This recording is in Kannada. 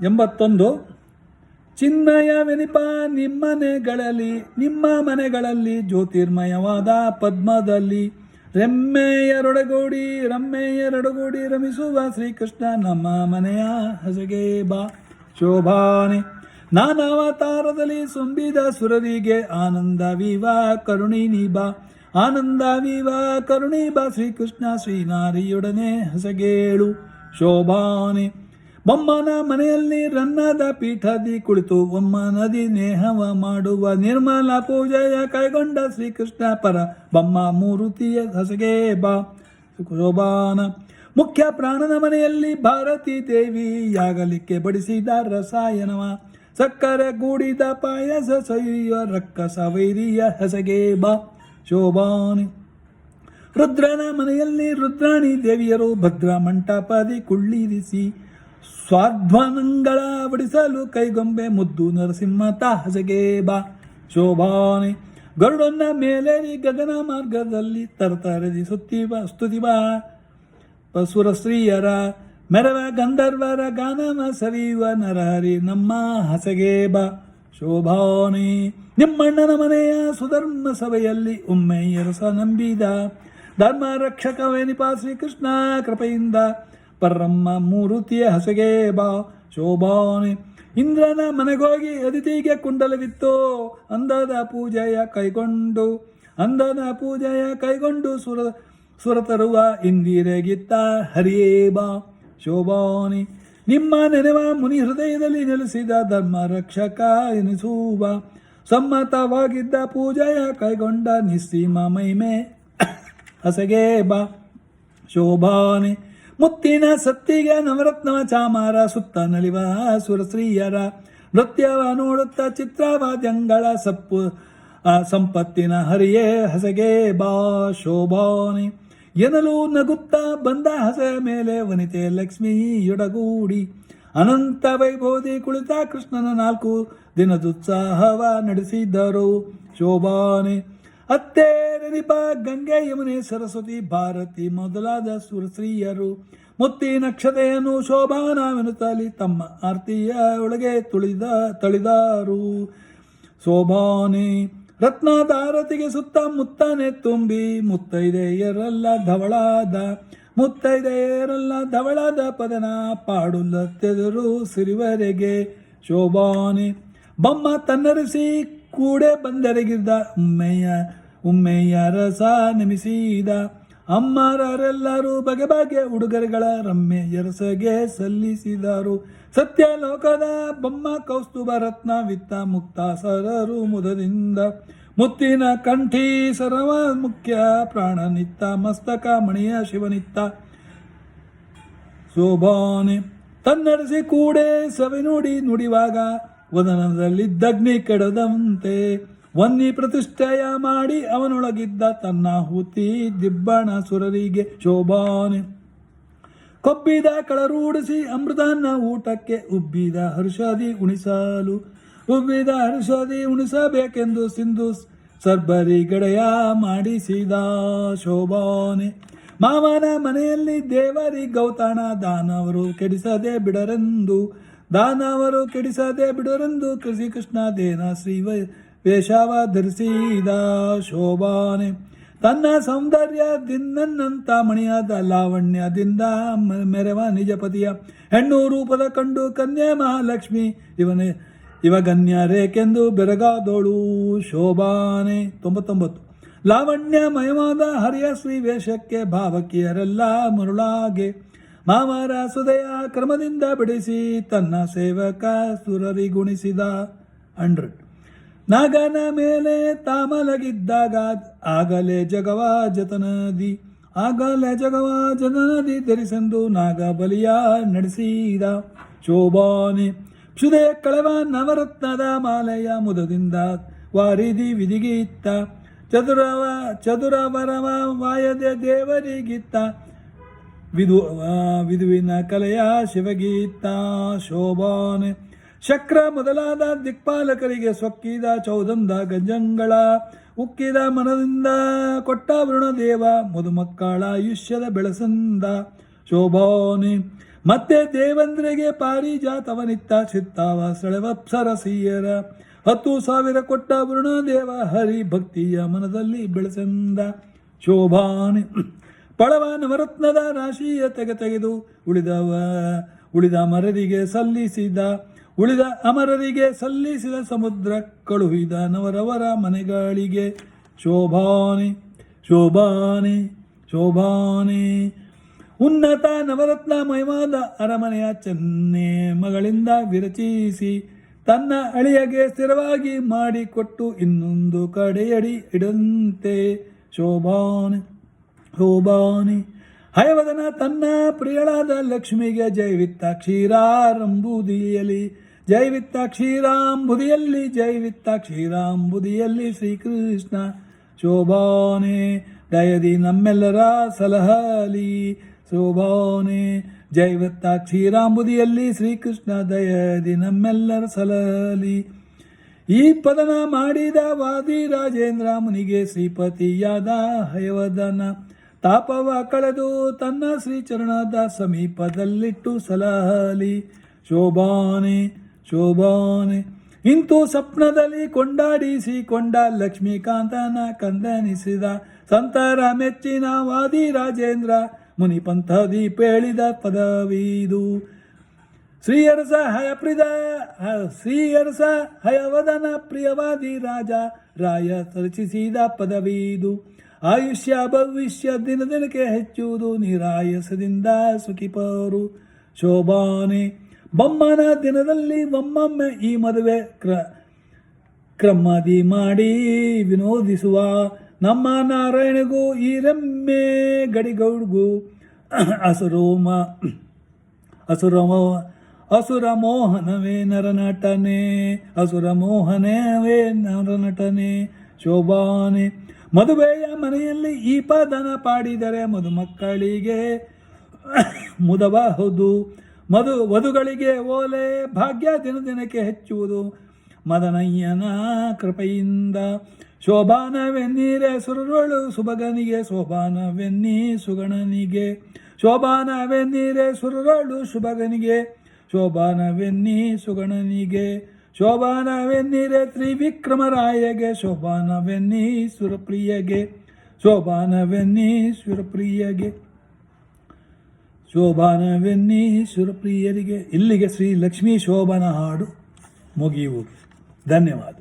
81. ಚಿನ್ಮಯವೆನಿಪ ನಿಮ್ಮ ಮನೆಗಳಲ್ಲಿ ಜ್ಯೋತಿರ್ಮಯವಾದ ಪದ್ಮದಲ್ಲಿ ರಮ್ಮೆಯರೊಡಗೂಡಿ ರಮಿಸುವ ಶ್ರೀಕೃಷ್ಣ ನಮ್ಮ ಮನೆಯ ಹಸಗೆ ಬಾ ಶೋಭಾನೆ. ನಾನಾವತಾರದಲ್ಲಿ ಸೊಂಬಿದ ಸುರರಿಗೆ ಆನಂದವಿವ ಕರುಣಿನಿ ಬಾ ಶ್ರೀಕೃಷ್ಣ ಶ್ರೀನಾರಿಯೊಡನೆ ಹಸಗೇಳು ಶೋಭಾನೆ. ಬೊಮ್ಮನ ಮನೆಯಲ್ಲಿ ರನ್ನದ ಪೀಠದಿ ಕುಳಿತು ಒಮ್ಮನದಿ ನೇಹವ ಮಾಡುವ ನಿರ್ಮಲ ಪೂಜೆಯ ಕೈಗೊಂಡ ಶ್ರೀಕೃಷ್ಣ ಪರ ಬೊಮ್ಮ ಮೂರುತಿಯ ಹಸಗೆ ಬಾ ಶೋಭಾನ. ಮುಖ್ಯ ಪ್ರಾಣನ ಮನೆಯಲ್ಲಿ ಭಾರತೀ ದೇವಿಯಾಗಲಿಕ್ಕೆ ಬಡಿಸಿದ ರಸಾಯನವ ಸಕ್ಕರೆ ಗೂಡಿದ ಪಾಯಸ ಸವಿಯುವ ರಕ್ಕಸ ವೈರಿಯ ಹಸಗೆ ಬಾ ಶೋಭಾನಿ. ರುದ್ರನ ಮನೆಯಲ್ಲಿ ರುದ್ರಾಣಿ ದೇವಿಯರು ಭದ್ರ ಮಂಟಪದಿ ಕುಳ್ಳಿರಿಸಿ ಸ್ವಾಧ್ವನಂಗಳ ಬಡಿಸಲು ಕೈಗೊಂಬೆ ಮುದ್ದು ನರಸಿಂಹತ ಹಸಗೆ ಬಾ ಶೋಭಾನೆ. ಗರುಡನ ಮೇಲೇರಿ ಗಗನ ಮಾರ್ಗದಲ್ಲಿ ತರತರದಿ ಸ್ತುತಿವ ಸುರ ಸ್ತ್ರೀಯರ ಮೆರವ ಗಂಧರ್ವರ ಗಾನವ ಸವಿಯುವ ನರಹರಿ ನಮ್ಮ ಹಸಗೆ ಬಾ ಶೋಭಾನೆ. ನಿಮ್ಮಣ್ಣನ ಮನೆಯ ಸುಧರ್ಮ ಸಭೆಯಲ್ಲಿ ಒಮ್ಮೆ ಎರಸ ನಂಬಿದ ಧರ್ಮ ರಕ್ಷಕವೆನಿಪ ಶ್ರೀಕೃಷ್ಣ ಕೃಪೆಯಿಂದ ಪರಮ್ಮ ಮೂರುತಿಯ ಹಸಗೆ ಬಾ ಶೋಭಾನೆ. ಇಂದ್ರನ ಮನೆಗೋಗಿ ಅದಿತಿಗೆ ಕುಂಡಲವಿತ್ತು ಅಂದದ ಪೂಜೆಯ ಕೈಗೊಂಡು ಸುರ ತರುವ ಇಂದಿರೆಗಿತ್ತ ಹರಿಯೇ ಬಾ ಶೋಭಾನಿ. ನಿಮ್ಮ ನೆನೆವ ಮುನಿ ಹೃದಯದಲ್ಲಿ ನೆಲೆಸಿದ ಧರ್ಮ ರಕ್ಷಕ ಎನಿಸುವ ಸಮ್ಮತವಾಗಿದ್ದ ಪೂಜೆಯ ಕೈಗೊಂಡ ನಿಸ್ಸೀಮ ಮಹಿಮೆ ಹಸಗೆ ಬಾ ಶೋಭಾನೆ. ಮುತ್ತಿನ ಸತ್ತಿಗೆ ನವರತ್ನವ ಚಾಮಾರ ಸುತ್ತ ನಲಿವ ಸುರಸ್ತ್ರೀಯರ ನೃತ್ಯವ ನೋಡುತ್ತ ಚಿತ್ರವಾದ್ಯಂಗಳ ಸಂಪತ್ತಿನ ಹರಿಯೇ ಹಸಗೆ ಬಾ ಶೋಭಾನೆ. ಎನಲು ನಗುತ್ತಾ ಬಂದ ಹಸೆಯ ಮೇಲೆ ವನಿತೆ ಲಕ್ಷ್ಮಿಯೊಡಗೂಡಿ ಅನಂತ ವೈಭೋದಿ ಕುಳಿತ ಕೃಷ್ಣನ 4 ದಿನದುತ್ಸಾಹವ ನಡೆಸಿದ್ದರು ಶೋಭಾನೆ. ಅತ್ತೇರನಿಪ ಗಂಗೆ ಯಮುನೆ ಸರಸ್ವತಿ ಭಾರತಿ ಮೊದಲಾದ ಸುರಸ್ತ್ರೀಯರು ಮುತ್ತಿ ನಕ್ಷತೆಯನ್ನು ಶೋಭಾನವೆನುತ್ತಲಿ ತಮ್ಮ ಆರ್ತಿಯ ಒಳಗೆ ತಳಿದಾರು ಶೋಭಾನೆ. ರತ್ನದಾರತಿಗೆ ಸುತ್ತ ಮುತ್ತನೆ ತುಂಬಿ ಮುತ್ತೈದೆಯರೆಲ್ಲ ಧವಳಾದ ಪದನ ಪಾಡುಲತ್ತೆದರು ಸಿರಿವರೆಗೆ ಶೋಭಾನೆ. ಬೊಮ್ಮ ತನ್ನರಿಸಿ ಕೂಡೆ ಬಂದೆರಗಿದ್ದ ಉಮ್ಮೆಯ ರಸ ನೆಮಿಸಿದ ಅಮ್ಮರೆಲ್ಲರೂ ಬಗೆ ಉಡುಗೊರೆಗಳ ರಮ್ಯ ಎರಸಗೆ ಸಲ್ಲಿಸಿದರು. ಸತ್ಯಲೋಕದ ಬೊಮ್ಮ ಕೌಸ್ತುಭ ರತ್ನ ವಿತ್ತ ಮುಕ್ತ ಸರರು ಮುದದಿಂದ ಮುತ್ತಿನ ಕಂಠಿ ಸರವ ಮುಖ್ಯ ಪ್ರಾಣನಿತ್ತ ಮಸ್ತಕ ಮಣಿಯ ಶಿವನಿತ್ತ ಶೋಭಾನೆ. ತನ್ನರಿಸಿ ಕೂಡೆ ಸವಿ ನುಡಿವಾಗ ವದನದಲ್ಲಿದ್ದಗ್ನಿ ಕೆಡದಂತೆ ವನ್ನಿ ಪ್ರತಿಷ್ಠೆಯ ಮಾಡಿ ಅವನೊಳಗಿದ್ದ ತನ್ನ ಹೂತಿ ದಿಬ್ಬಣ ಸುರರಿಗೆ ಶೋಭಾನೆ. ಕೊಬ್ಬಿದ ಕಳರೂಡಿಸಿ ಅಮೃತನ ಊಟಕ್ಕೆ ಉಬ್ಬಿದ ಹರ್ಷದಿ ಉಣಿಸಬೇಕೆಂದು ಸಿಂಧು ಸರ್ಬರಿ ಗಡೆಯ ಮಾಡಿಸಿದ ಶೋಭಾನೆ. ಮಾವನ ಮನೆಯಲ್ಲಿ ದೇವರಿ ಗೌತಣ ದಾನವರು ಕೆಡಿಸದೆ ಬಿಡರೆಂದು ಶ್ರೀಕೃಷ್ಣ ದೇನ ಶ್ರೀ ವೇಷವ ಧರಿಸಿದ ಶೋಭಾನೆ. ತನ್ನ ಸೌಂದರ್ಯದಿಂದಂತ ಮಣಿಯಾದ ಲಾವಣ್ಯದಿಂದ ಮೆರವ ನಿಜಪತಿಯ ಹೆಣ್ಣು ರೂಪದ ಕಂಡು ಕನ್ಯೆ ಮಹಾಲಕ್ಷ್ಮಿ ಇವ ಗಣ್ಯರೇಕೆಂದು ಬೆರಗಾದೋಳು ಶೋಭಾನೆ. 99. ಲಾವಣ್ಯಮಯವಾದ ಹರಿಯ ಶ್ರೀ ವೇಷಕ್ಕೆ ಭಾವಕಿಯರೆಲ್ಲ ಮರುಳಾಗೆ ಮಾವರ ಸುದಯ ಕ್ರಮದಿಂದ ಬಿಡಿಸಿ ತನ್ನ ಸೇವಕ ಸುರರಿಗುಣಿಸಿದ 100. ನಾಗನ ಮೇಲೆ ತಾಮಲಗಿದ್ದಾಗ ಆಗಲೇ ಜಗವ ಜತನದಿ ಧರಿಸೆಂದು ನಾಗ ಬಲಿಯ ನಡೆಸಿದ ಶೋಭಾನೆ. ಕ್ಷುದೆಯ ಕಳವ ನವರತ್ನದ ಮಾಲೆಯ ಮುದದಿಂದ ವಾರಿದಿ ವಿಧಿಗಿತ್ತ ಚದುರವರವ ವಾಯದೆ ದೇವರಿಗಿತ್ತ ವಿದುವಿನ ಕಲೆಯ ಶಿವಗೀತ ಶೋಭಾನೆ. ಶಕ್ರ ಮೊದಲಾದ ದಿಕ್ಪಾಲಕರಿಗೆ ಸೊಕ್ಕಿದ ಚೌದಂದ ಗಂಜಂಗಳ ಉಕ್ಕಿದ ಮನದಿಂದ ಕೊಟ್ಟ ವರುಣದೇವ ಮಧುಮಕ್ಕಳ ಆಯುಷ್ಯದ ಬೆಳಸಂದ ಶೋಭಾನೆ. ಮತ್ತೆ ದೇವಂದ್ರಿಗೆ ಪಾರಿಜಾತವನಿತ್ತ ಚಿತ್ತಾವ ಸೆಳೆವಪ್ಸರಸೀಯರ 10,000 ಕೊಟ್ಟ ವರುಣದೇವ ಹರಿ ಭಕ್ತಿಯ ಮನದಲ್ಲಿ ಬೆಳೆಸೆಂದ. ಶೋಭಾನೆ ಪಳವ ನವರತ್ನದ ರಾಶಿಯ ತೆಗೆದು ಉಳಿದ ಅಮರರಿಗೆ ಸಲ್ಲಿಸಿದ ಸಮುದ್ರ ಕಳುಹಿದ ನವರವರ ಮನೆಗಳಿಗೆ. ಶೋಭಾನೆ ಶೋಭಾನೆ ಶೋಭಾನೆ ಉನ್ನತ ನವರತ್ನ ಮಯವಾದ ಅರಮನೆಯ ಚೆನ್ನೆ ಮಗಳಿಂದ ವಿರಚಿಸಿ ತನ್ನ ಅಳಿಯಗೆ ಸ್ಥಿರವಾಗಿ ಮಾಡಿಕೊಟ್ಟು ಇನ್ನೊಂದು ಕಡೆಯಡಿ ಇಡಂತೆ. ಶೋಭಾನೆ ಶೋಭಾನೆ ಹಯವದನ ತನ್ನ ಪ್ರಿಯಳಾದ ಲಕ್ಷ್ಮಿಗೆ ಜೈವಿತ್ತ ಕ್ಷೀರಾಂಬುದಿಯಲ್ಲಿ ಶ್ರೀಕೃಷ್ಣ. ಶೋಭಾನೆ ದಯದಿ ನಮ್ಮೆಲ್ಲರ ಸಲಹಲಿ. ಶೋಭಾನೆ ಜೈವತ್ತ ಕ್ಷೀರಾಂಬುದಿಯಲ್ಲಿ ಶ್ರೀಕೃಷ್ಣ ದಯದಿ ನಮ್ಮೆಲ್ಲರ ಸಲಹಲಿ. ಈ ಪದನ ಮಾಡಿದ ವಾದಿ ರಾಜೇಂದ್ರ ಮುನಿಗೆ ಶ್ರೀಪತಿಯಾದ ಹಯವದನ ತಾಪವ ಕಳೆದು ತನ್ನ ಶ್ರೀಚರಣದ ಸಮೀಪದಲ್ಲಿಟ್ಟು ಸಲಹಲಿ. ಶೋಭಾನೆ ಶೋಭಾನೆ ಇಂತು ಸ್ವಪ್ನದಲ್ಲಿ ಕೊಂಡ ಲಕ್ಷ್ಮೀಕಾಂತನ ಕಂದನಿಸಿದ ಸಂತರ ಮೆಚ್ಚಿನ ವಾದಿ ರಾಜೇಂದ್ರ ಮುನಿ ಪಂಥದಿ ಪೇಳಿದ ಪದವಿದು. ಶ್ರೀಯರಸ ಹಯವದನ ಪ್ರಿಯವಾದಿ ರಾಯ ರಚಿಸಿದ ಪದವಿದು. ಆಯುಷ್ಯ ಭವಿಷ್ಯ ದಿನದಿನಕ್ಕೆ ಹೆಚ್ಚುವುದು ನಿರಾಯಸದಿಂದ ಸುಖಿಪರು. ಶೋಭಾನೆ ಬೊಮ್ಮನ ದಿನದಲ್ಲಿ ಒಮ್ಮೊಮ್ಮೆ ಈ ಮದುವೆ ಕ್ರಮದಿ ಮಾಡಿ ವಿನೋದಿಸುವ ನಮ್ಮ ನಾರಾಯಣಗೂ ಈ ರಮ್ಯೆ ಗಡಿಗೌಡ್ಗೂ ಅಸುರ ಮೋಹನವೇ ನರನಟನೆ. ಶೋಭಾನೆ ಮದುವೆಯ ಮನೆಯಲ್ಲಿ ಈ ಪದನ ಪಾಡಿದರೆ ಮದುಮಕ್ಕಳಿಗೆ ಮುದಬಹುದು. ವಧುಗಳಿಗೆ ಓಲೆ ಭಾಗ್ಯ ದಿನದಿನಕ್ಕೆ ಹೆಚ್ಚುವುದು ಮದನಯ್ಯನ ಕೃಪೆಯಿಂದ. ಶೋಭಾನವೆನ್ನೀರೆ ಸುರರೊಳು ಸುಭಗನಿಗೆ ಶೋಭಾನವೆನ್ನೀ ಸುಗಣನಿಗೆ. ಶೋಭಾನವೆನ್ನೀರೆ ಸುರರೊಳು ಶುಭಗನಿಗೆ ಶೋಭಾನವೆನ್ನೀ ಸುಗಣನಿಗೆ. ಶೋಭಾನವೆನ್ನೀರೆ ತ್ರಿವಿಕ್ರಮರಾಯಗೆ ಶೋಭಾನವೆನ್ನೀ ಸುರಪ್ರಿಯಗೆ. ಶೋಭಾನವೆನ್ನೀ ಸುರಪ್ರಿಯರಿಗೆ. ಇಲ್ಲಿಗೆ ಶ್ರೀ ಲಕ್ಷ್ಮೀ ಶೋಭನ ಹಾಡು ಮುಗಿಯುವುದು. ಧನ್ಯವಾದ.